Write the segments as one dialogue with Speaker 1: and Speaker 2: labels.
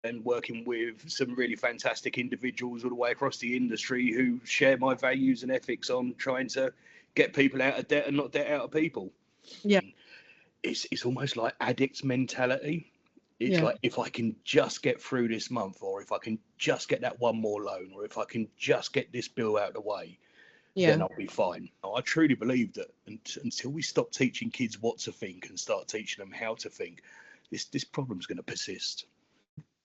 Speaker 1: and working with some really fantastic individuals all the way across the industry who share my values and ethics on trying to get people out of debt and not debt out of people.
Speaker 2: Yeah.
Speaker 1: It's almost like addicts mentality. It's
Speaker 2: Yeah.
Speaker 1: like, if I can just get through this month, or if I can just get that one more loan, or if I can just get this bill out of the way, then
Speaker 2: Yeah.
Speaker 1: I'll be fine. I truly believe that until we stop teaching kids what to think and start teaching them how to think, this problem's going to persist.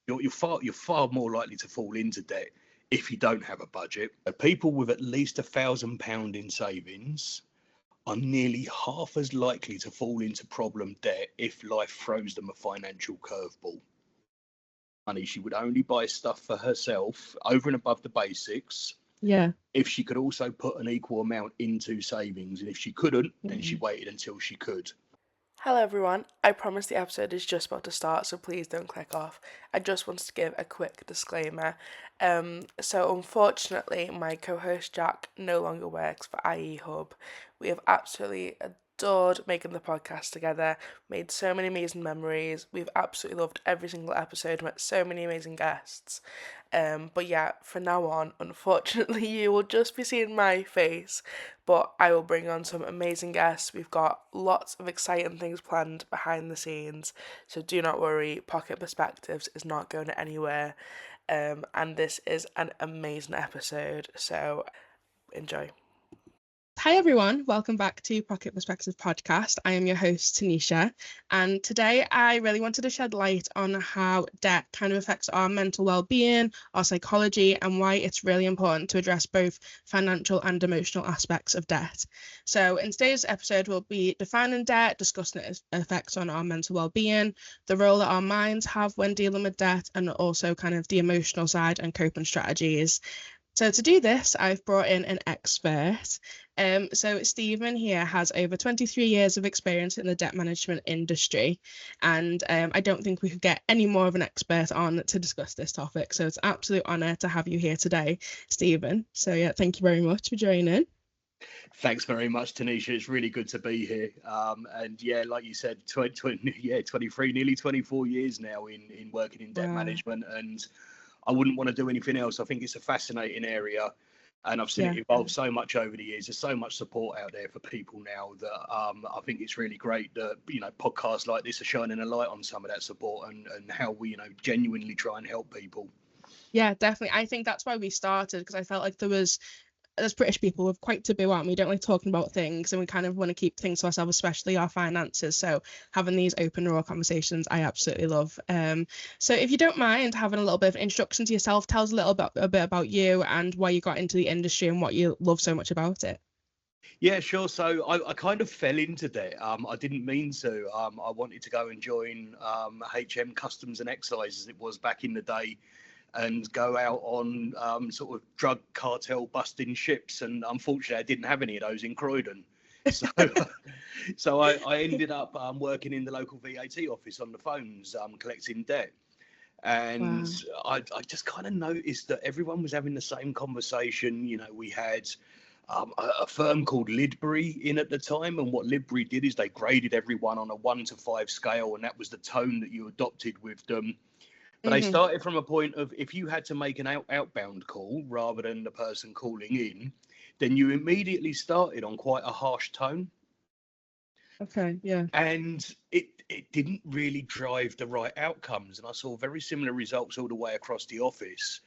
Speaker 1: You're far more likely to fall into debt if you don't have a budget. People with at least £1,000 in savings are nearly half as likely to fall into problem debt if life throws them a financial curveball. Money, she would only buy stuff for herself over and above the basics
Speaker 2: Yeah.
Speaker 1: if she could also put an equal amount into savings, and if she couldn't, then she
Speaker 2: Mm.
Speaker 1: waited until she could.
Speaker 3: Hello everyone, I promise the episode is just about to start, so please don't click off. I just wanted to give a quick disclaimer. So unfortunately, my co-host Jack no longer works for IE Hub. We have absolutely adored making the podcast together, made so many amazing memories. We've absolutely loved every single episode, met so many amazing guests. But yeah, from now on, unfortunately, you will just be seeing my face, but I will bring on some amazing guests. We've got lots of exciting things planned behind the scenes, so do not worry, Pocket Perspectives is not going anywhere, and this is an amazing episode, so enjoy.
Speaker 2: Hi everyone, welcome back to Pocket Perspective Podcast. I am your host Tanisha, and today I really wanted to shed light on how debt kind of affects our mental well-being, our psychology, and why it's really important to address both financial and emotional aspects of debt. So in today's episode, we'll be defining debt, discussing its effects on our mental well-being, the role that our minds have when dealing with debt, and also kind of the emotional side and coping strategies. So to do this, I've brought in an expert. So Steven here has over 23 years of experience in the debt management industry, and I don't think we could get any more of an expert on to discuss this topic. So it's an absolute honour to have you here today, Steven. So yeah, thank you very much for joining.
Speaker 1: Thanks very much, Tanisha. It's really good to be here. And yeah, like you said, 23, nearly 24 years now in working in debt management, and I wouldn't want to do anything else. I think it's a fascinating area, and I've seen it evolve so much over the years. There's so much support out there for people now that I think it's really great that, podcasts like this are shining a light on some of that support and how we, genuinely try and help people.
Speaker 2: Yeah, definitely. I think that's why we started, because I felt like as British people, we're quite taboo, aren't we? We don't like talking about things, and we kind of want to keep things to ourselves, especially our finances. So having these open, raw conversations, I absolutely love. So if you don't mind having a little bit of introduction to yourself, tell us a bit about you and why you got into the industry and what you love so much about it.
Speaker 1: Yeah, sure. So I kind of fell into debt. I didn't mean to. I wanted to go and join HM Customs and Excise, as it was back in the day, and go out on sort of drug cartel busting ships. And unfortunately, I didn't have any of those in Croydon. So, so I ended up working in the local VAT office on the phones, collecting debt. And I just kind of noticed that everyone was having the same conversation. We had a firm called Lidbury in at the time, and what Lidbury did is they graded everyone on a 1 to 5 scale, and that was the tone that you adopted with them. But they started from a point of, if you had to make an outbound call rather than the person calling in, then you immediately started on quite a harsh tone.
Speaker 2: Okay, yeah.
Speaker 1: And it didn't really drive the right outcomes. And I saw very similar results all the way across the office.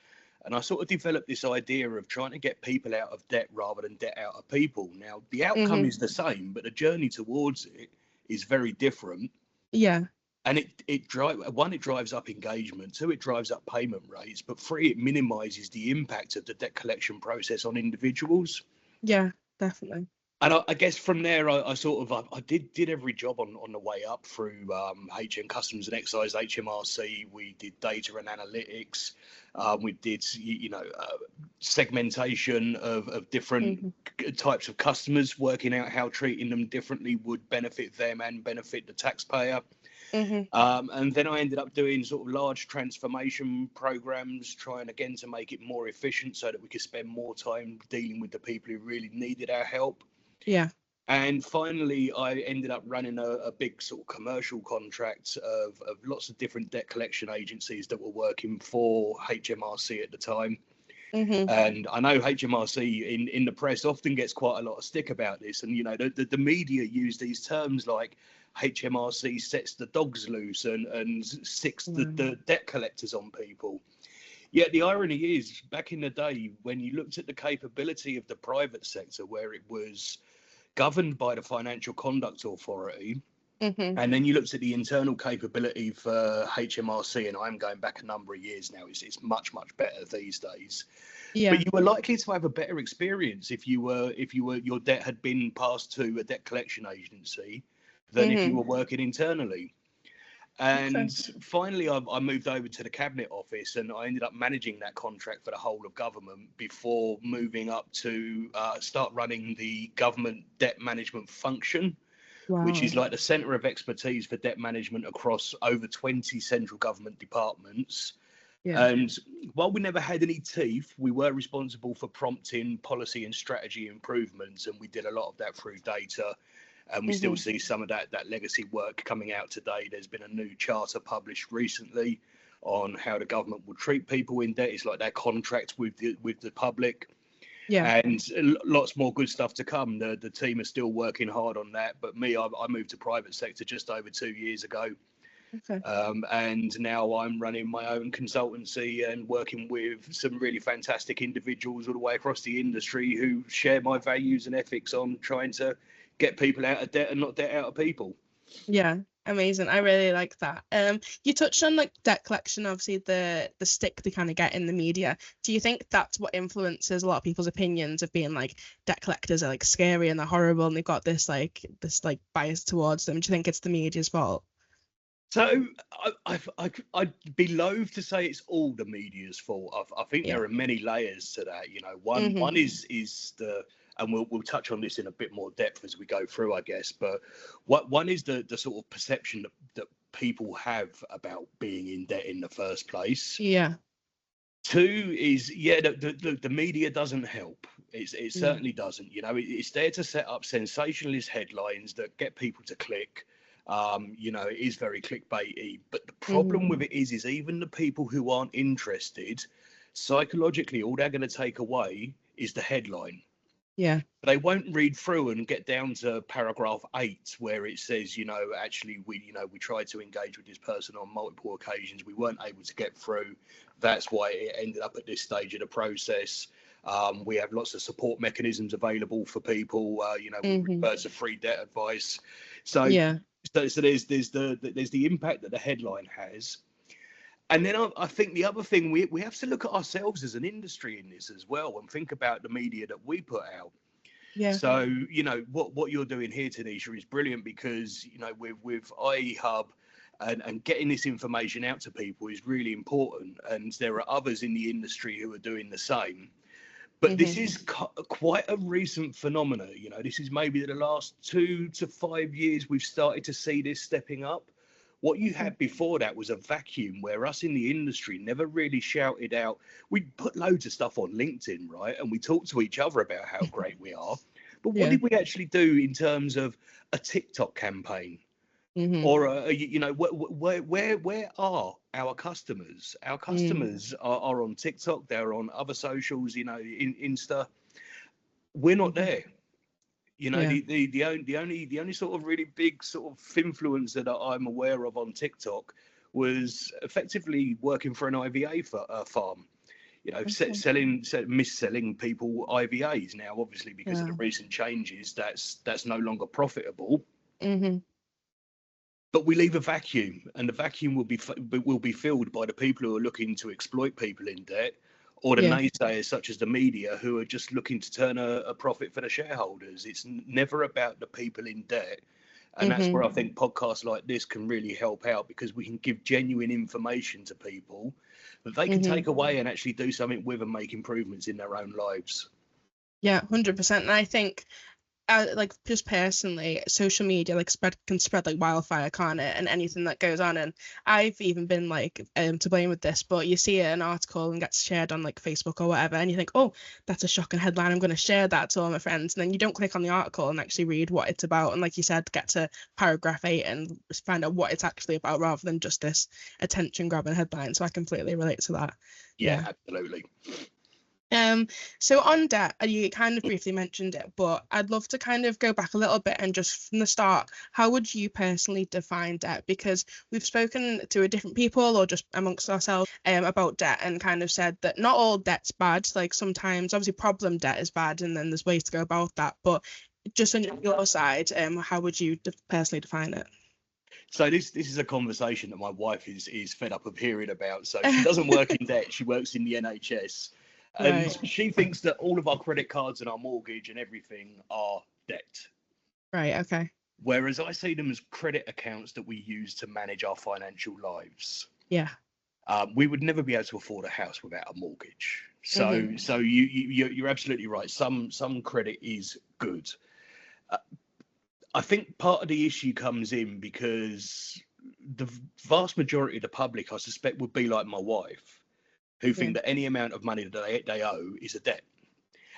Speaker 1: And I sort of developed this idea of trying to get people out of debt rather than debt out of people. Now, the outcome is the same, but the journey towards it is very different.
Speaker 2: Yeah.
Speaker 1: And it drives up engagement. 2, it drives up payment rates. But 3, it minimises the impact of the debt collection process on individuals.
Speaker 2: Yeah, definitely.
Speaker 1: And I guess from there, I did every job on the way up through HM Customs and Excise, HMRC. We did data and analytics. We did, segmentation of different types of customers, working out how treating them differently would benefit them and benefit the taxpayer. And then I ended up doing sort of large transformation programs, trying again to make it more efficient so that we could spend more time dealing with the people who really needed our help.
Speaker 2: Yeah.
Speaker 1: And finally, I ended up running a big sort of commercial contract of lots of different debt collection agencies that were working for HMRC at the time.
Speaker 2: Mm-hmm.
Speaker 1: And I know HMRC in the press often gets quite a lot of stick about this. And, you know, the media use these terms like HMRC sets the dogs loose and sticks the debt collectors on people. Yet the irony is, back in the day, when you looked at the capability of the private sector, where it was governed by the Financial Conduct Authority,
Speaker 2: Mm-hmm.
Speaker 1: and then you looked at the internal capability for HMRC, and I'm going back a number of years now, it's much, much better these days.
Speaker 2: Yeah.
Speaker 1: But you were likely to have a better experience if your debt had been passed to a debt collection agency than if you were working internally. And finally, I moved over to the Cabinet Office, and I ended up managing that contract for the whole of government before moving up to start running the government debt management function, which is like the centre of expertise for debt management across over 20 central government departments.
Speaker 2: Yeah.
Speaker 1: And while we never had any teeth, we were responsible for prompting policy and strategy improvements, and we did a lot of that through data. And we still see some of that legacy work coming out today. There's been a new charter published recently on how the government will treat people in debt. It's like their contract with the public.
Speaker 2: Yeah.
Speaker 1: And lots more good stuff to come. The team are still working hard on that. But me, I moved to private sector just over 2 years ago.
Speaker 2: Okay.
Speaker 1: And now I'm running my own consultancy and working with some really fantastic individuals all the way across the industry who share my values and ethics on trying to get people out of debt and not debt out of people.
Speaker 2: Yeah, amazing. I really like that. You touched on like debt collection, obviously the stick they kind of get in the media. Do you think that's what influences a lot of people's opinions of being like debt collectors are like scary and they're horrible and they've got this bias towards them? Do you think it's the media's fault?
Speaker 1: So I'd be loath to say it's all the media's fault. I think there are many layers to that. You know, one is the, and we'll touch on this in a bit more depth as we go through, I guess. But one is the sort of perception that people have about being in debt in the first place.
Speaker 2: Yeah.
Speaker 1: Two is the media doesn't help. It certainly doesn't. You know, it's there to set up sensationalist headlines that get people to click. You know, it is very clickbaity, but the problem with it is even the people who aren't interested, psychologically, all they're going to take away is the headline.
Speaker 2: Yeah.
Speaker 1: They won't read through and get down to paragraph 8 where it says, you know, actually we tried to engage with this person on multiple occasions. We weren't able to get through. That's why it ended up at this stage of the process. We have lots of support mechanisms available for people. You know, we refer to free debt advice. So there's the impact that the headline has. And then I think the other thing, we have to look at ourselves as an industry in this as well and think about the media that we put out.
Speaker 2: Yeah.
Speaker 1: So, you know, what you're doing here, Tinisha, is brilliant because, you know, with IE Hub and getting this information out to people is really important. And there are others in the industry who are doing the same. But this is quite a recent phenomenon. You know, this is maybe the last 2 to 5 years we've started to see this stepping up. What you had before that was a vacuum where us in the industry never really shouted out. We put loads of stuff on LinkedIn, right? And we talked to each other about how great we are. But what did we actually do in terms of a TikTok campaign? Or, you know, where are our customers? Our customers are on TikTok. They're on other socials, you know, Insta. We're not there. You know, the only sort of really big sort of influencer that I'm aware of on TikTok was effectively working for an IVA farm. You know, mis-selling people IVAs. Now, obviously, because of the recent changes, that's no longer profitable. But we leave a vacuum, and the vacuum will be filled by the people who are looking to exploit people in debt, or the naysayers such as the media who are just looking to turn a profit for the shareholders. It's never about the people in debt. And that's where I think podcasts like this can really help out, because we can give genuine information to people that they can take away and actually do something with and make improvements in their own lives.
Speaker 2: Yeah, 100%. And I think like just personally, social media like can spread like wildfire, can't it? And anything that goes on, and I've even been like to blame with this, but you see an article and gets shared on like Facebook or whatever, and you think, oh, that's a shocking headline, I'm going to share that to all my friends, and then you don't click on the article and actually read what it's about, and like you said, get to paragraph 8 and find out what it's actually about rather than just this attention grabbing headline. So I completely relate to that.
Speaker 1: Yeah, absolutely.
Speaker 2: So on debt, you kind of briefly mentioned it, but I'd love to kind of go back a little bit and just from the start, how would you personally define debt? Because we've spoken to different people or just amongst ourselves about debt and kind of said that not all debt's bad. Like sometimes, obviously, problem debt is bad, and then there's ways to go about that. But just on your side, how would you personally define it?
Speaker 1: So this is a conversation that my wife is fed up of hearing about. So she doesn't work in debt; she works in the NHS. And she thinks that all of our credit cards and our mortgage and everything are debt.
Speaker 2: Right, okay.
Speaker 1: Whereas I see them as credit accounts that we use to manage our financial lives.
Speaker 2: Yeah.
Speaker 1: We would never be able to afford a house without a mortgage. So you're absolutely right. Some credit is good. I think part of the issue comes in because the vast majority of the public, I suspect, would be like my wife, who think that any amount of money that they owe is a debt.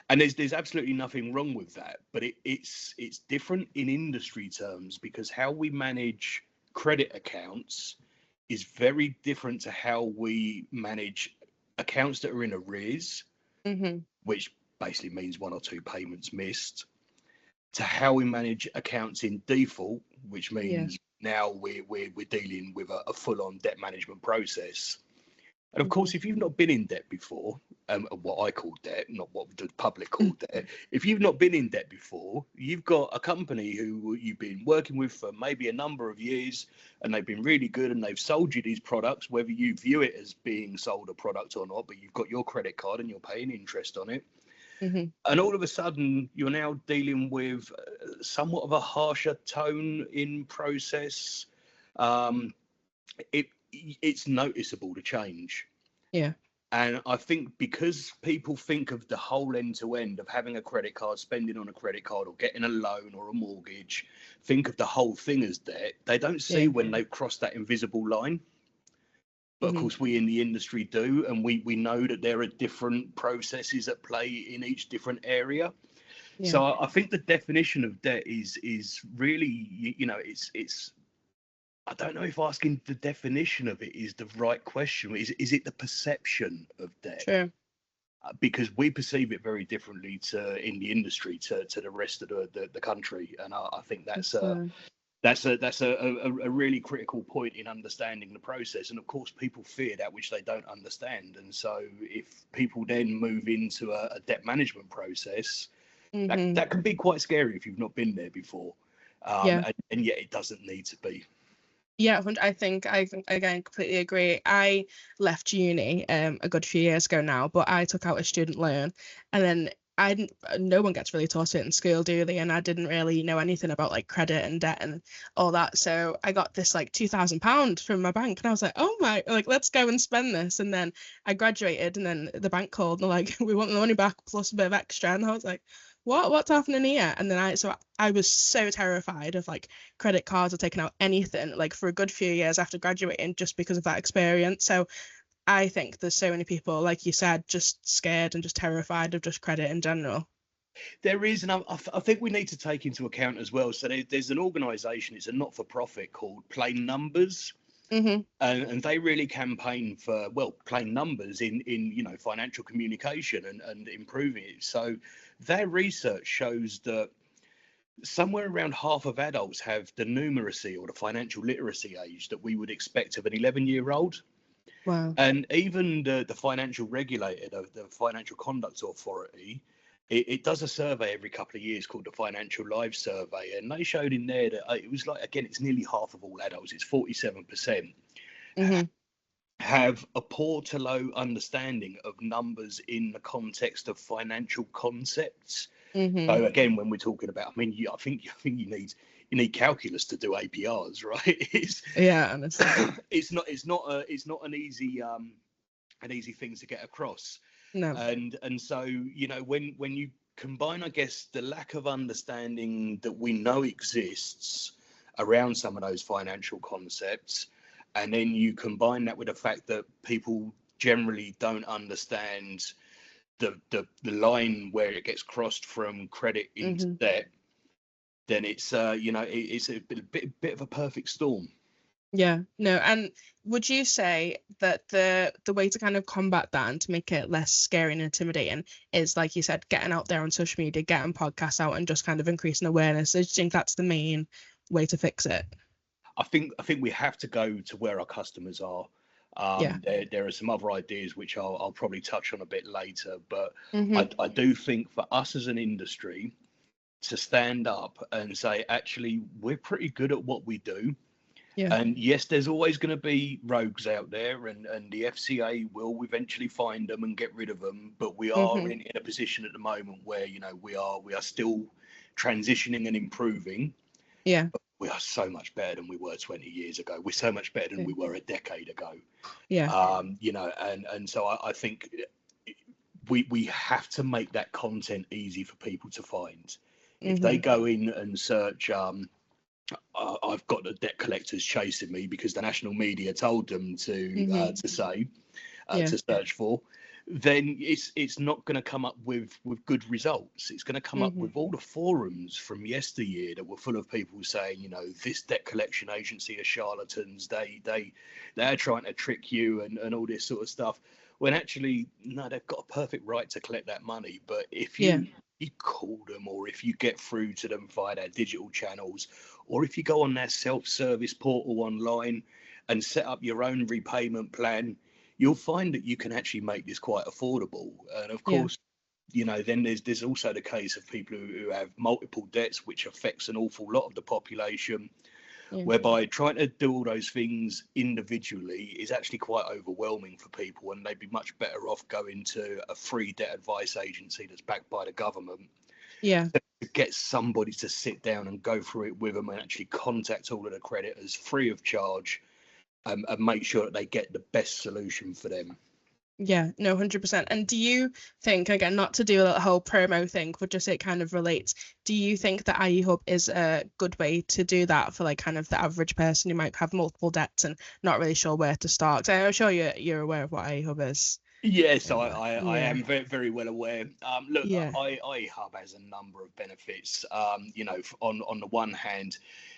Speaker 1: And there's absolutely nothing wrong with that, but it's different in industry terms because how we manage credit accounts is very different to how we manage accounts that are in arrears, which basically means 1 or 2 payments missed, to how we manage accounts in default, which means now we're dealing with a full-on debt management process. And of course, if you've not been in debt before, what I call debt, not what the public call debt, if you've not been in debt before, you've got a company who you've been working with for maybe a number of years, and they've been really good, and they've sold you these products, whether you view it as being sold a product or not, but you've got your credit card and you're paying interest on it. And all of a sudden, you're now dealing with somewhat of a harsher tone in process. It's noticeable to change.
Speaker 2: Yeah.
Speaker 1: And I think because people think of the whole end to end of having a credit card, spending on a credit card or getting a loan or a mortgage, think of the whole thing as debt, they don't see when they've crossed that invisible line. But of course, we in the industry do, and we know that there are different processes at play in each different area. Yeah. So I think the definition of debt is really, it's I don't know if asking the definition of it is the right question. Is it the perception of debt?
Speaker 2: True.
Speaker 1: Because we perceive it very differently in the industry to the rest of the country, and I think that's a really critical point in understanding the process. And of course, people fear that which they don't understand. And so, if people then move into a debt management process, that can be quite scary if you've not been there before. And yet, it doesn't need to be.
Speaker 2: Yeah, I think again completely agree. I left uni a good few years ago now, but I took out a student loan, and then no one gets really taught it in school, do they? And I didn't really know anything about like credit and debt and all that. So I got this like £2,000 from my bank, and I was like, oh my, like let's go and spend this. And then I graduated, and then the bank called, and they're like, we want the money back plus a bit of extra. And I was like, what's happening here? And then I was so terrified of like credit cards or taking out anything like for a good few years after graduating just because of that experience. So I think there's so many people, like you said, just scared and just terrified of just credit in general.
Speaker 1: There is, and I think we need to take into account as well. So there's an organisation, it's a not-for-profit called Plain Numbers. And they really campaign for plain numbers in financial communication and improving it. So their research shows that somewhere around half of adults have the numeracy or the financial literacy age that we would expect of an 11-year-old.
Speaker 2: Wow.
Speaker 1: And even the financial regulator, the Financial Conduct Authority, it does a survey every couple of years called the Financial Lives Survey, and they showed in there that it was like, again, it's nearly half of all adults, it's 47%, have a poor to low understanding of numbers in the context of financial concepts. So again, when we're talking about, I think you need calculus to do APRs, right?
Speaker 2: Honestly.
Speaker 1: it's not an easy thing to get across.
Speaker 2: No.
Speaker 1: And so when you combine, I guess, the lack of understanding that we know exists around some of those financial concepts, and then you combine that with the fact that people generally don't understand the line where it gets crossed from credit into debt, then it's it's a bit of a perfect storm.
Speaker 2: Yeah, no, and would you say that the way to kind of combat that and to make it less scary and intimidating is, like you said, getting out there on social media, getting podcasts out, and just kind of increasing awareness? I just think that's the main way to fix it.
Speaker 1: I think we have to go to where our customers are. There are some other ideas which I'll probably touch on a bit later, but I do think for us as an industry to stand up and say, actually, we're pretty good at what we do.
Speaker 2: Yeah.
Speaker 1: And yes, there's always going to be rogues out there, and the FCA will eventually find them and get rid of them. But we are in a position at the moment where, we are still transitioning and improving.
Speaker 2: Yeah.
Speaker 1: But we are so much better than we were 20 years ago. We're so much better than we were a decade ago.
Speaker 2: Yeah.
Speaker 1: And so I think we have to make that content easy for people to find. If they go in and search, I've got the debt collectors chasing me because the national media told them to search for, then it's not going to come up with good results. It's going to come up with all the forums from yesteryear that were full of people saying, this debt collection agency are charlatans. They are trying to trick you and all this sort of stuff. When actually, no, they've got a perfect right to collect that money. But if you call them, or if you get through to them via their digital channels, or if you go on their self-service portal online and set up your own repayment plan, you'll find that you can actually make this quite affordable. And of course, then there's also the case of people who have multiple debts, which affects an awful lot of the population, whereby trying to do all those things individually is actually quite overwhelming for people, and they'd be much better off going to a free debt advice agency that's backed by the government. To get somebody to sit down and go through it with them and actually contact all of the creditors free of charge, and make sure that they get the best solution for them.
Speaker 2: Yeah, no, 100%. And do you think, again, not to do a whole promo thing, but just it kind of relates, do you think that IE Hub is a good way to do that for kind of the average person who might have multiple debts and not really sure where to start? So I'm sure you're aware of what IE Hub is.
Speaker 1: Yes, I am very, very well aware. Look, IE Hub has a number of benefits. On the one hand,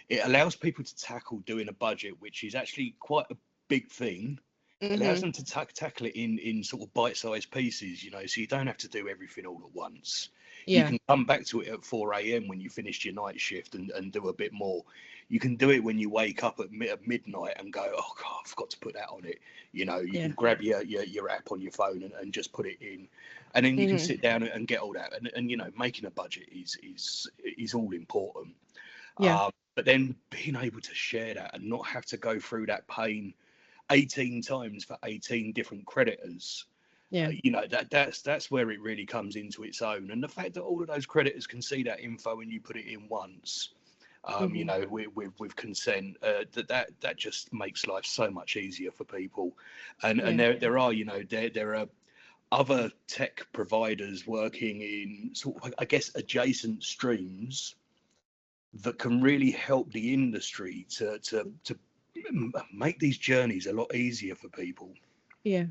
Speaker 1: it allows people to tackle doing a budget, which is actually quite a big thing. It allows them to tackle it in sort of bite-sized pieces, so you don't have to do everything all at once. You can come back to it at 4 a.m. when you finished your night shift and do a bit more. You can do it when you wake up at midnight and go, oh God, I forgot to put that on it. You can grab your app on your phone and just put it in, and then you can sit down and get all that. And making a budget is all important. But then being able to share that and not have to go through that pain 18 times for 18 different creditors, that's where it really comes into its own. And the fact that all of those creditors can see that info when you put it in once, with consent, that just makes life so much easier for people. And there are other tech providers working in sort of, I guess, adjacent streams that can really help the industry to make these journeys a lot easier for people.
Speaker 2: No,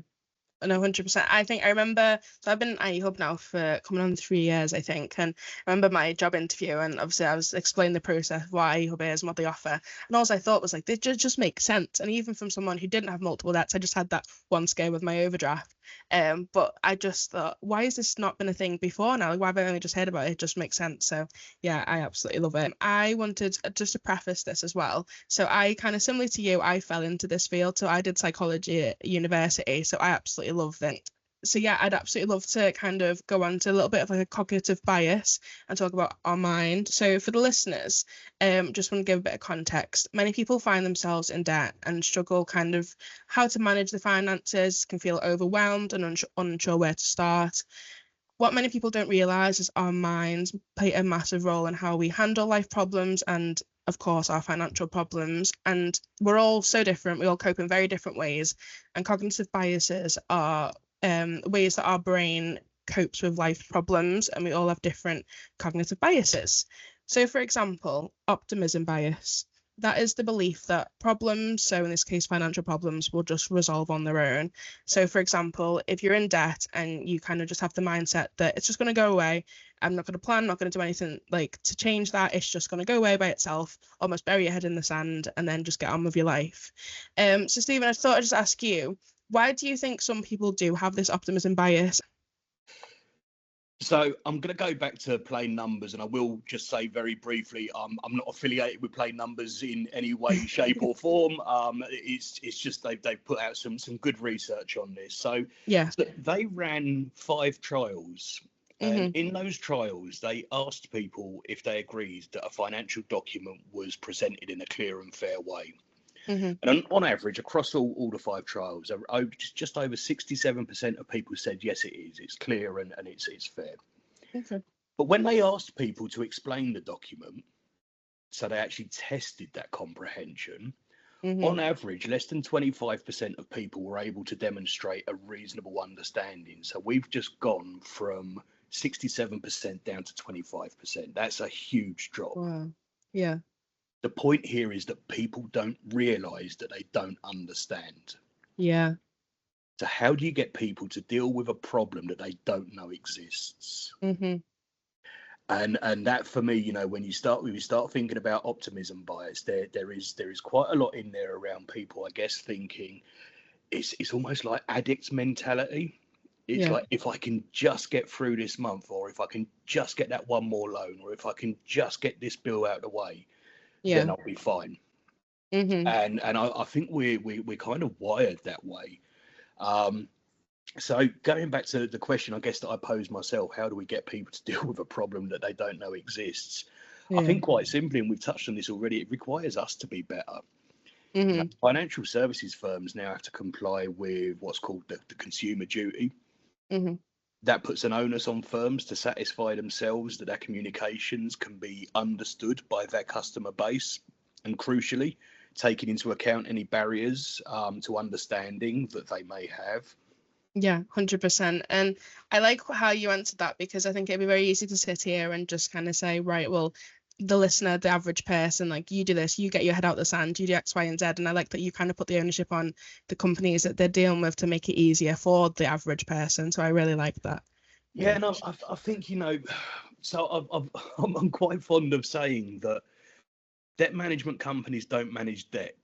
Speaker 2: 100%. I think I remember, so I've been at IE Hub now for coming on 3 years, I think. And I remember my job interview, and obviously I was explaining the process, what IE Hub is and what they offer. And all I thought was they just make sense. And even from someone who didn't have multiple debts, I just had that one scare with my overdraft. But I just thought, why has this not been a thing before now? Why have I only just heard about it? It just makes sense. So yeah, I absolutely love it. I wanted just to preface this as well. So I kind of similar to you, I fell into this field. So I did psychology at university. So I absolutely loved it. So yeah, I'd absolutely love to kind of go on to a little bit of a cognitive bias and talk about our mind. So for the listeners, just want to give a bit of context. Many people find themselves in debt and struggle kind of how to manage the finances, can feel overwhelmed and unsure where to start. What many people don't realise is our minds play a massive role in how we handle life problems and, of course, our financial problems. And we're all so different. We all cope in very different ways. And cognitive biases are ways that our brain copes with life problems, and we all have different cognitive biases. So, for example, optimism bias. That is the belief that problems, so in this case, financial problems, will just resolve on their own. So, for example, if you're in debt and you kind of just have the mindset that it's just going to go away, I'm not going to plan, not going to do anything like to change that, it's just going to go away by itself, almost bury your head in the sand and then just get on with your life. So, Stephen, I thought I'd just ask you, why do you think some people do have this optimism bias?
Speaker 1: So I'm going to go back to Plain Numbers, and I will just say very briefly, I'm not affiliated with Plain Numbers in any way, shape, or form. It's just they've put out some good research on this. So they ran 5 trials, and in those trials, they asked people if they agreed that a financial document was presented in a clear and fair way. And on average, across all the 5 trials, just over 67% of people said, yes, it is. It's clear and it's fair.
Speaker 2: Okay.
Speaker 1: But when they asked people to explain the document, so they actually tested that comprehension, on average, less than 25% of people were able to demonstrate a reasonable understanding. So we've just gone from 67% down to 25%. That's a huge drop.
Speaker 2: Wow. Yeah.
Speaker 1: The point here is that people don't realise that they don't understand.
Speaker 2: Yeah.
Speaker 1: So how do you get people to deal with a problem that they don't know exists? And that, for me, you know, when you start thinking about optimism bias, there is quite a lot in there around people, I guess, thinking it's almost like addict mentality. It's like, if I can just get through this month, or if I can just get that one more loan, or if I can just get this bill out of the way, then I'll be fine. And I think we're kind of wired that way. So going back to the question, I guess, that I posed myself, how do we get people to deal with a problem that they don't know exists? I think quite simply, and we've touched on this already, it requires us to be better. You know, financial services firms now have to comply with what's called the consumer duty. That puts an onus on firms to satisfy themselves that their communications can be understood by their customer base, and crucially, taking into account any barriers to understanding that they may have.
Speaker 2: Yeah, 100%. And I like how you answered that, because I think it'd be very easy to sit here and just kind of say, right, well, the listener, the average person, like, you do this, you get your head out the sand, you do X, Y, and Z. And I like that you kind of put the ownership on the companies that they're dealing with to make it easier for the average person. So I really like that.
Speaker 1: Yeah, no, I think, you know, so I'm quite fond of saying that debt management companies don't manage debt.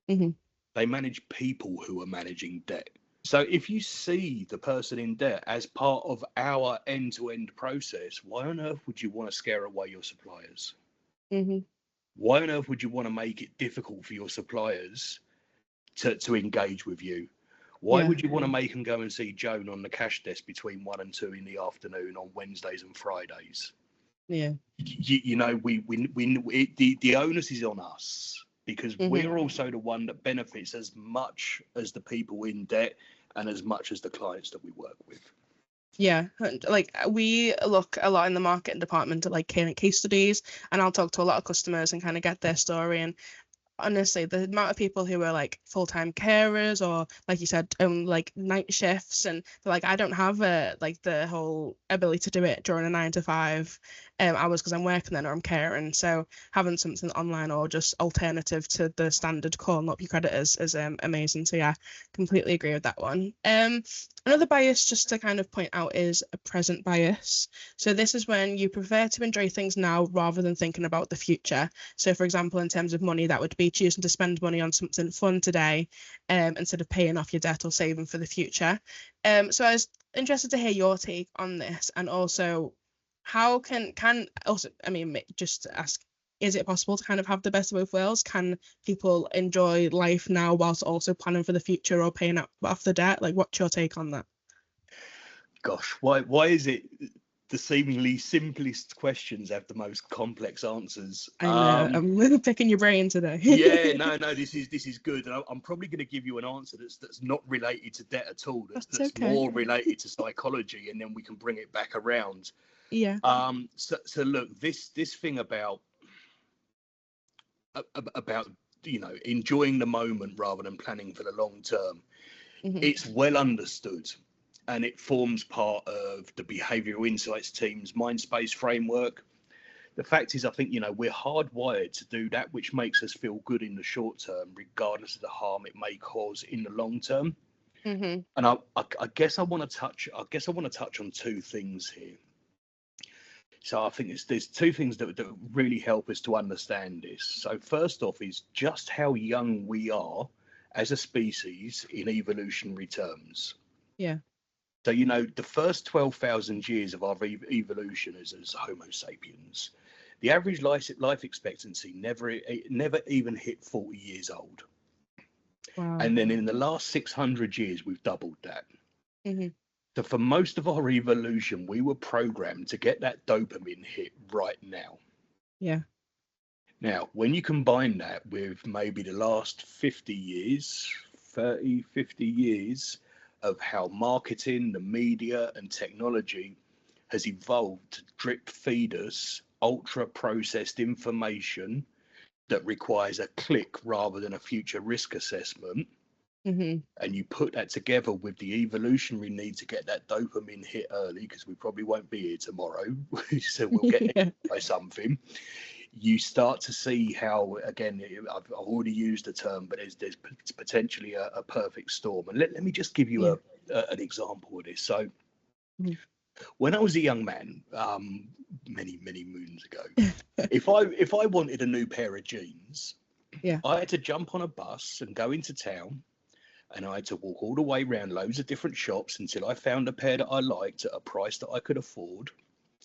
Speaker 1: They manage people who are managing debt. So if you see the person in debt as part of our end-to-end process, why on earth would you want to scare away your suppliers? Why on earth would you want to make it difficult for your suppliers to engage with you? Why would you want to make them go and see Joan on the cash desk between 1 and 2 in the afternoon on Wednesdays and Fridays? You know, the onus is on us, because we're also the one that benefits as much as the people in debt and as much as the clients that we work with.
Speaker 2: Yeah, like, we look a lot in the marketing department at like case studies, and I'll talk to a lot of customers and kind of get their story. And honestly, the amount of people who are like full-time carers, or like you said, like night shifts, and they're like, I don't have like the whole ability to do it during a 9 to 5 hours because I'm working then or I'm caring. So having something online or just alternative to the standard calling up your creditors is amazing. So yeah, completely agree with that one. Another bias, just to kind of point out, is a present bias. So this is when you prefer to enjoy things now rather than thinking about the future. So for example, in terms of money, that would be choosing to spend money on something fun today instead of paying off your debt or saving for the future. So I was interested to hear your take on this, and also how can also, I mean, just to ask, is it possible to kind of have the best of both worlds? Can people enjoy life now whilst also planning for the future or paying off the debt? Like, what's your take on that?
Speaker 1: Gosh, why is it the seemingly simplest questions have the most complex answers?
Speaker 2: I know, I'm really picking your brain today.
Speaker 1: Yeah, no, this is good, and I'm probably going to give you an answer that's not related to debt at all. That's okay. More related to psychology, and then we can bring it back around.
Speaker 2: Yeah.
Speaker 1: So look, this thing about you know, enjoying the moment rather than planning for the long term, it's well understood. and it forms part of the behavioural insights team's mind space framework. The fact is, I think, we're hardwired to do that which makes us feel good in the short term, regardless of the harm it may cause in the long term.
Speaker 2: Mm-hmm.
Speaker 1: And I guess I want to touch on two things here. So I think there's two things that really help us to understand this. So first off is just how young we are as a species in evolutionary terms.
Speaker 2: Yeah.
Speaker 1: So, the first 12,000 years of our evolution as Homo sapiens, the average life expectancy never even hit 40 years old.
Speaker 2: Wow.
Speaker 1: And then in the last 600 years, we've doubled that.
Speaker 2: Mm-hmm.
Speaker 1: So for most of our evolution, we were programmed to get that dopamine hit right now.
Speaker 2: Yeah.
Speaker 1: Now, when you combine that with maybe the last 50 years of how marketing, the media and technology has evolved to drip feed us ultra processed information that requires a click rather than a future risk assessment.
Speaker 2: Mm-hmm.
Speaker 1: And you put that together with the evolutionary need to get that dopamine hit early, because we probably won't be here tomorrow, so we'll get hit by something. You start to see how, again, I've already used the term, but there's potentially a perfect storm. And let me just give you an example of this. So when I was a young man, many moons ago, if I wanted a new pair of jeans, I had to jump on a bus and go into town, and I had to walk all the way around loads of different shops until I found a pair that I liked at a price that I could afford.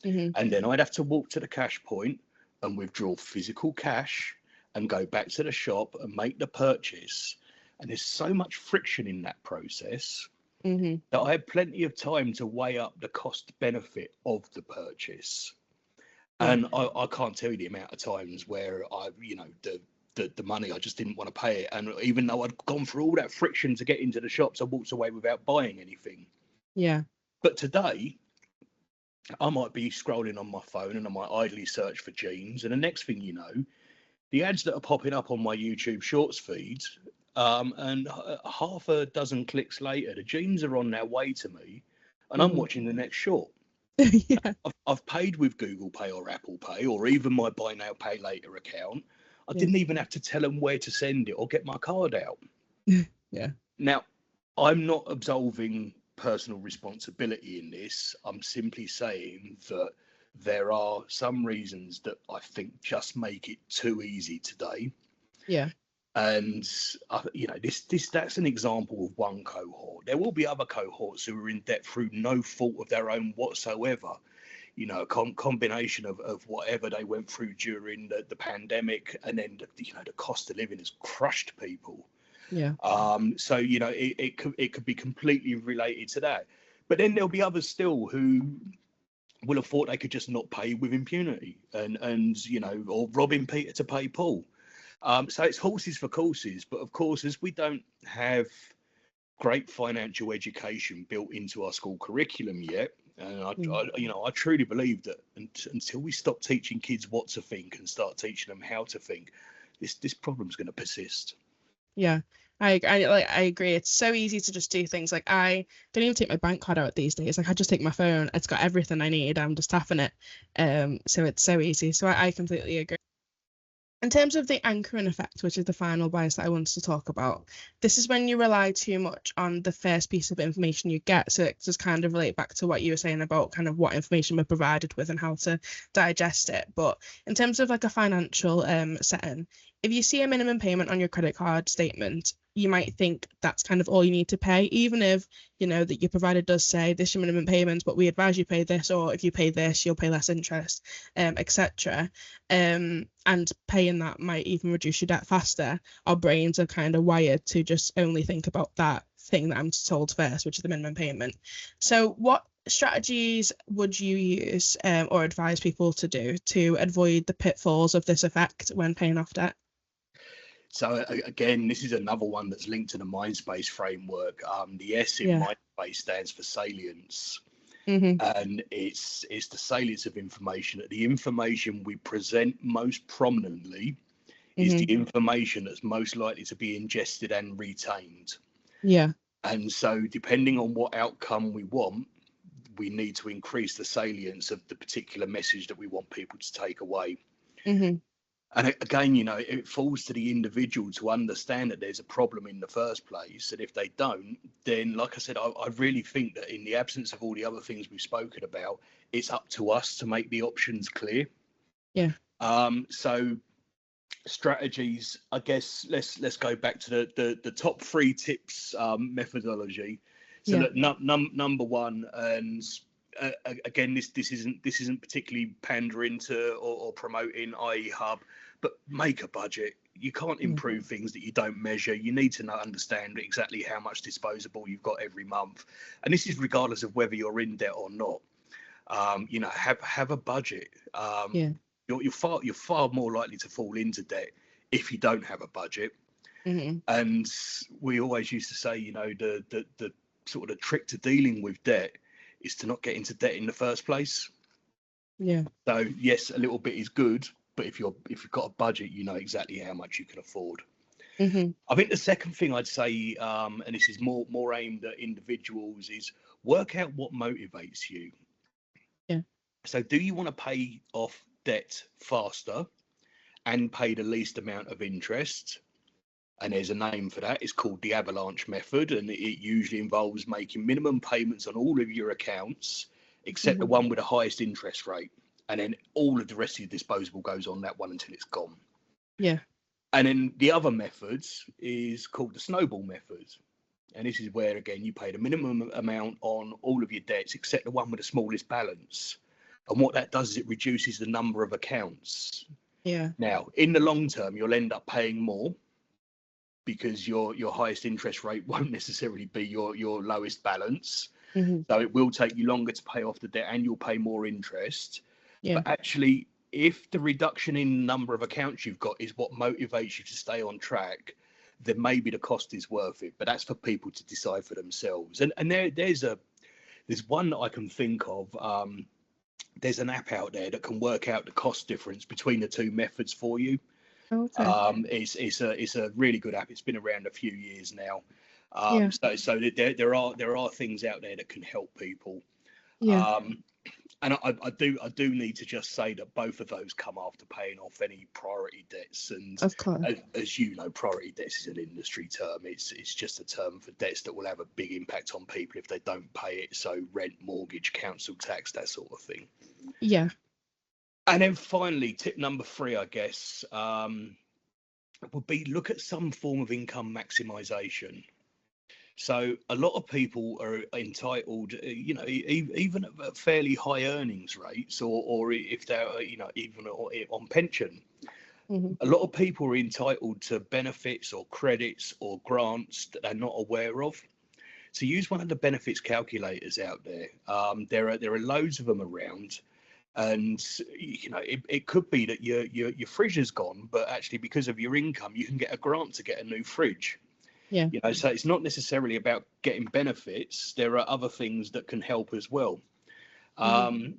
Speaker 2: Mm-hmm.
Speaker 1: And then I'd have to walk to the cash point and withdraw physical cash and go back to the shop and make the purchase. And there's so much friction in that process that I had plenty of time to weigh up the cost benefit of the purchase. And I can't tell you the amount of times where the money, I just didn't want to pay it. And even though I'd gone through all that friction to get into the shops, I walked away without buying anything.
Speaker 2: Yeah.
Speaker 1: But today, I might be scrolling on my phone and I might idly search for jeans. And the next thing you know, the ads that are popping up on my YouTube Shorts feeds, and half a dozen clicks later, the jeans are on their way to me and I'm watching the next short. I've paid with Google Pay or Apple Pay or even my Buy Now Pay Later account. I didn't even have to tell them where to send it or get my card out. Now, I'm not absolving personal responsibility in this. I'm simply saying that there are some reasons that I think just make it too easy today. And that's an example of one cohort. There will be other cohorts who are in debt through no fault of their own whatsoever. A combination of whatever they went through during the pandemic, and then the cost of living has crushed people. So it could be completely related to that. But then there'll be others still who will have thought they could just not pay with impunity, and or robbing Peter to pay Paul. So it's horses for courses. But of course, as we don't have great financial education built into our school curriculum yet, and I truly believe that until we stop teaching kids what to think and start teaching them how to think, this problem's going to persist.
Speaker 2: I agree. It's so easy to just do things. Like, I don't even take my bank card out these days. Like, I just take my phone. It's got everything I need. I'm just tapping it. So it's so easy. So I completely agree. In terms of the anchoring effect, which is the final bias that I wanted to talk about, this is when you rely too much on the first piece of information you get. So it just kind of relate back to what you were saying about kind of what information we're provided with and how to digest it. But in terms of like a financial setting, if you see a minimum payment on your credit card statement, you might think that's kind of all you need to pay, even if that your provider does say this is your minimum payments, but we advise you pay this, or if you pay this, you'll pay less interest, etc. And paying that might even reduce your debt faster. Our brains are kind of wired to just only think about that thing that I'm told first, which is the minimum payment. So what strategies would you use or advise people to do to avoid the pitfalls of this effect when paying off debt?
Speaker 1: So again, this is another one that's linked to the Mindspace framework. The S in Mindspace stands for salience. And it's the salience of information. The information we present most prominently is the information that's most likely to be ingested and retained. And so depending on what outcome we want, we need to increase the salience of the particular message that we want people to take away.
Speaker 2: Mm-hmm.
Speaker 1: And again, you know, it falls to the individual to understand that there's a problem in the first place. And if they don't, then, like I said, I really think that in the absence of all the other things we've spoken about, it's up to us to make the options clear.
Speaker 2: Yeah.
Speaker 1: So strategies, I guess, let's go back to the top 3 tips methodology. So
Speaker 2: Yeah.
Speaker 1: number one, and again, this isn't particularly pandering to or promoting IE Hub, but make a budget. You can't improve things that you don't measure. You need to understand exactly how much disposable you've got every month, and this is regardless of whether you're in debt or not. You know, have a budget.
Speaker 2: Yeah.
Speaker 1: You're far more likely to fall into debt if you don't have a budget.
Speaker 2: Mm-hmm.
Speaker 1: And we always used to say, you know, the sort of the trick to dealing with debt is to not get into debt in the first place.
Speaker 2: Yeah.
Speaker 1: So yes, a little bit is good, but if you've got a budget, you know exactly how much you can afford.
Speaker 2: Mm-hmm.
Speaker 1: I think the second thing I'd say, and this is more aimed at individuals, is work out what motivates you.
Speaker 2: Yeah.
Speaker 1: So do you want to pay off debt faster and pay the least amount of interest? And there's a name for that. It's called the avalanche method, and it usually involves making minimum payments on all of your accounts except the one with the highest interest rate, and then all of the rest of your disposable goes on that one until it's gone.
Speaker 2: Yeah.
Speaker 1: And then the other methods is called the snowball method, and this is where, again, you pay the minimum amount on all of your debts except the one with the smallest balance. And what that does is it reduces the number of accounts.
Speaker 2: Yeah.
Speaker 1: Now, in the long term, you'll end up paying more, because your highest interest rate won't necessarily be your lowest balance.
Speaker 2: Mm-hmm.
Speaker 1: So it will take you longer to pay off the debt and you'll pay more interest.
Speaker 2: Yeah.
Speaker 1: But actually, if the reduction in number of accounts you've got is what motivates you to stay on track, then maybe the cost is worth it. But that's for people to decide for themselves. And there's one that I can think of. There's an app out there that can work out the cost difference between the two methods for you.
Speaker 2: Okay.
Speaker 1: It's a really good app. It's been around a few years now.
Speaker 2: Yeah.
Speaker 1: So there are things out there that can help people.
Speaker 2: Yeah.
Speaker 1: And I do need to just say that both of those come after paying off any priority debts. And
Speaker 2: Of course.
Speaker 1: as you know, priority debts is an industry term. It's just a term for debts that will have a big impact on people if they don't pay it. So rent, mortgage, council tax, that sort of thing.
Speaker 2: Yeah.
Speaker 1: And then finally, tip number 3, I guess, would be look at some form of income maximization. So a lot of people are entitled, you know, even at fairly high earnings rates, or if they're, you know, even on pension.
Speaker 2: Mm-hmm.
Speaker 1: A lot of people are entitled to benefits or credits or grants that they're not aware of. So use one of the benefits calculators out there. There are loads of them around. And, you know, it could be that your fridge is gone, but actually because of your income, you can get a grant to get a new fridge.
Speaker 2: Yeah.
Speaker 1: You know, so it's not necessarily about getting benefits. There are other things that can help as well. And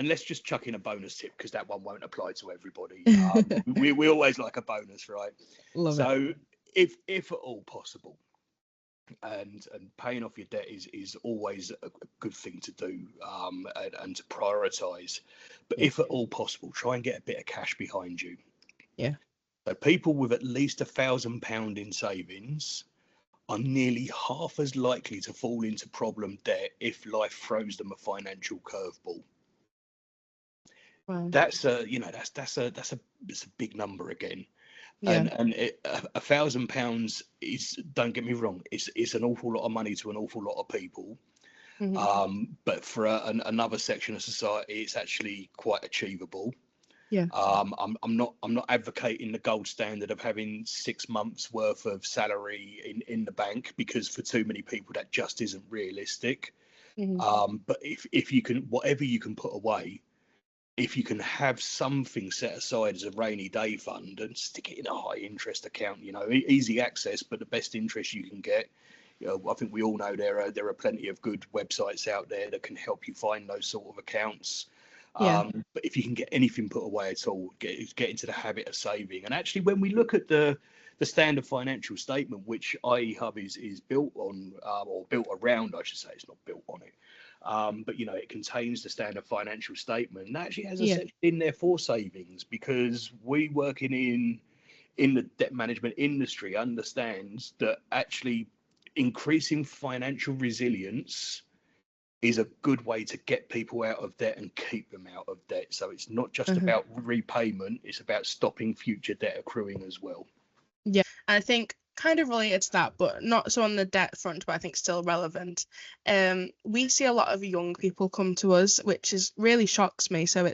Speaker 1: let's just chuck in a bonus tip, because that one won't apply to everybody. We always like a bonus, right?
Speaker 2: Love it.
Speaker 1: So if at all possible, and paying off your debt is always a good thing to do, and to prioritize. But if at all possible, try and get a bit of cash behind you.
Speaker 2: Yeah.
Speaker 1: So people with at least £1,000 in savings are nearly half as likely to fall into problem debt if life throws them a financial curveball.
Speaker 2: Wow.
Speaker 1: That's a big number again.
Speaker 2: Yeah.
Speaker 1: And £1,000 is, don't get me wrong, it's an awful lot of money to an awful lot of people.
Speaker 2: Mm-hmm.
Speaker 1: But for another section of society, it's actually quite achievable.
Speaker 2: Yeah.
Speaker 1: I'm not advocating the gold standard of having 6 months worth of salary in the bank, because for too many people that just isn't realistic.
Speaker 2: Mm-hmm.
Speaker 1: But if you can, whatever you can put away, if you can have something set aside as a rainy day fund and stick it in a high interest account, you know, easy access, but the best interest you can get. You know, I think we all know there are plenty of good websites out there that can help you find those sort of accounts.
Speaker 2: Yeah.
Speaker 1: But if you can get anything put away at all, get into the habit of saving. And actually, when we look at the the standard financial statement, which IE Hub is built on, or built around, I should say. It's not built on it. But it contains the standard financial statement. And that actually has a
Speaker 2: Yeah.
Speaker 1: section in there for savings, because we working in the debt management industry understands that actually increasing financial resilience is a good way to get people out of debt and keep them out of debt. So it's not just about repayment, it's about stopping future debt accruing as well.
Speaker 2: Yeah, and I think kind of related to that, but not so on the debt front, but I think still relevant. We see a lot of young people come to us, which really shocks me. So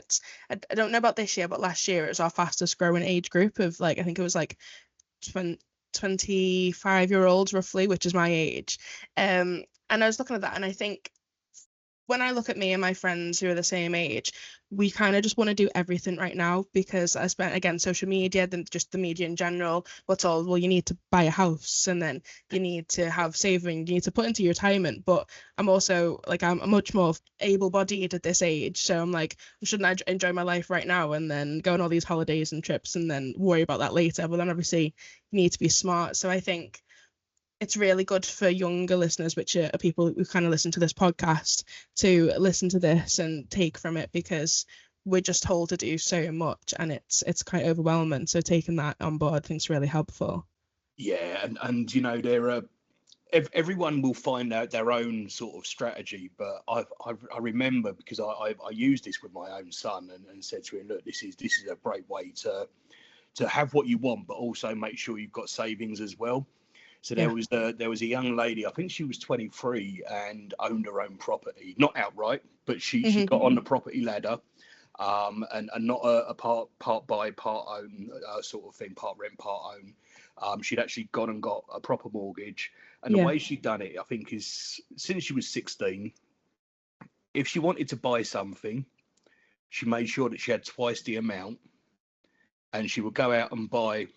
Speaker 2: I don't know about this year, but last year it was our fastest growing age group of I think it was 25-year-olds roughly, which is my age. And I was looking at that, and I think when I look at me and my friends who are the same age, we kind of just want to do everything right now, because I spent, again, social media, then just the media in general, we're told, well, you need to buy a house, and then you need to have saving, you need to put into your retirement. But I'm also I'm much more able-bodied at this age, so I'm shouldn't I enjoy my life right now and then go on all these holidays and trips and then worry about that later? But then obviously you need to be smart. So I think it's really good for younger listeners, which are people who kind of listen to this podcast, to listen to this and take from it, because we're just told to do so much and it's quite overwhelming. So taking that on board, I think is really helpful.
Speaker 1: Yeah, and there are everyone will find out their own sort of strategy, but I remember, because I used this with my own son and said to him, look, this is a great way to have what you want, but also make sure you've got savings as well. So there was a young lady, I think she was 23 and owned her own property, not outright, but she got on the property ladder, and not a part buy, part own sort of thing, part rent, part own. She'd actually gone and got a proper mortgage, and the way she'd done it, I think, is since she was 16, if she wanted to buy something, she made sure that she had twice the amount, and she would go out and buy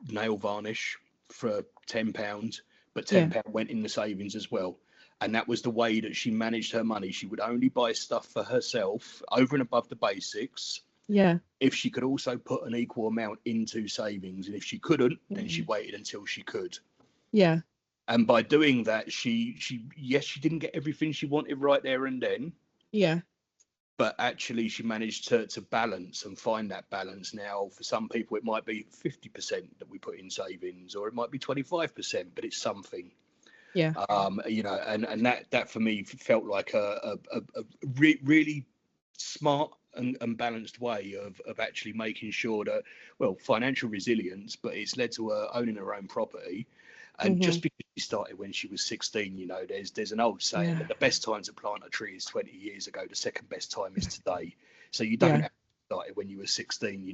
Speaker 1: nail varnish for £10, but £10 went in the savings as well. And that was the way that she managed her money. She would only buy stuff for herself over and above the basics. If she could also put an equal amount into savings, and if she couldn't, then she waited until she could. And by doing that, she didn't get everything she wanted right there and then. But actually she managed to balance and find that balance. Now, for some people, it might be 50% that we put in savings, or it might be 25%, but it's something. And that for me felt like a really smart and balanced way of actually making sure that, well, financial resilience, but it's led to her owning her own property. And just because she started when she was 16, there's an old saying that the best time to plant a tree is 20 years ago. The second best time is today. So you don't have to start it when you were 16.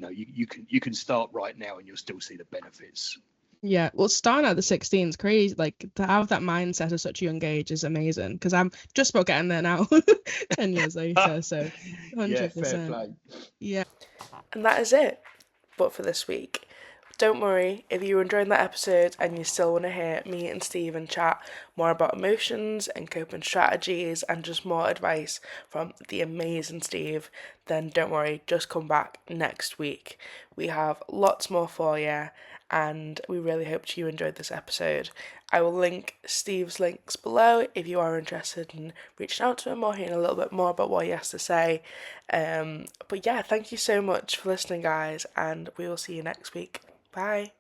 Speaker 1: You can start right now and you'll still see the benefits.
Speaker 2: Yeah, well, starting at the 16 is crazy. To have that mindset at such a young age is amazing, because I'm just about getting there now, 10 years later. So 100%.
Speaker 1: Yeah, fair play.
Speaker 2: Yeah.
Speaker 3: And that is it, but for this week. Don't worry, if you're enjoying that episode and you still want to hear me and Steven chat more about emotions and coping strategies and just more advice from the amazing Steve, then don't worry, just come back next week. We have lots more for you, and we really hope you enjoyed this episode. I will link Steve's links below if you are interested in reaching out to him or hearing a little bit more about what he has to say. But yeah, thank you so much for listening, guys, and we will see you next week. Bye.